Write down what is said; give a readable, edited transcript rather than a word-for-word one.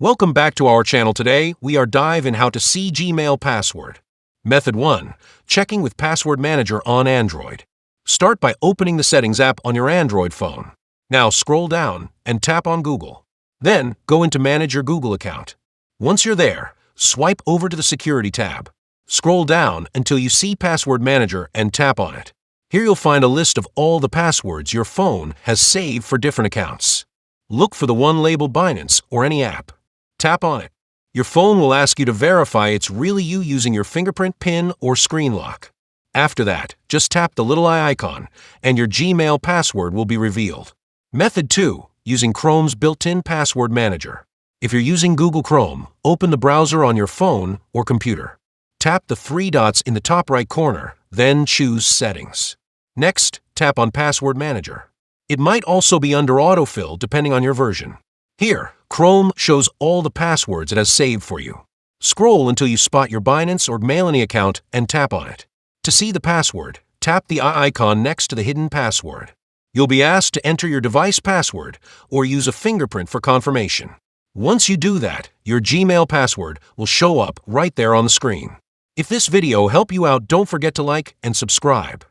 Welcome back to our channel. Today, we are dive in how to see Gmail password. Method 1. Checking with Password Manager on Android. Start by opening the Settings app on your Android phone. Now scroll down and tap on Google. Then go into Manage your Google account. Once you're there, swipe over to the Security tab. Scroll down until you see Password Manager and tap on it. Here you'll find a list of all the passwords your phone has saved for different accounts. Look for the one labeled Binance or any app. Tap on it. Your phone will ask you to verify it's really you using your fingerprint, PIN, or screen lock. After that, just tap the little eye icon, and your Gmail password will be revealed. Method 2. Using Chrome's built-in password manager. If you're using Google Chrome, open the browser on your phone or computer. Tap the three dots in the top right corner, then choose Settings. Next, tap on Password Manager. It might also be under autofill depending on your version. Here, Chrome shows all the passwords it has saved for you. Scroll until you spot your Binance or Mailani account and tap on it. To see the password, tap the eye icon next to the hidden password. You'll be asked to enter your device password or use a fingerprint for confirmation. Once you do that, your Gmail password will show up right there on the screen. If this video helped you out, don't forget to like and subscribe.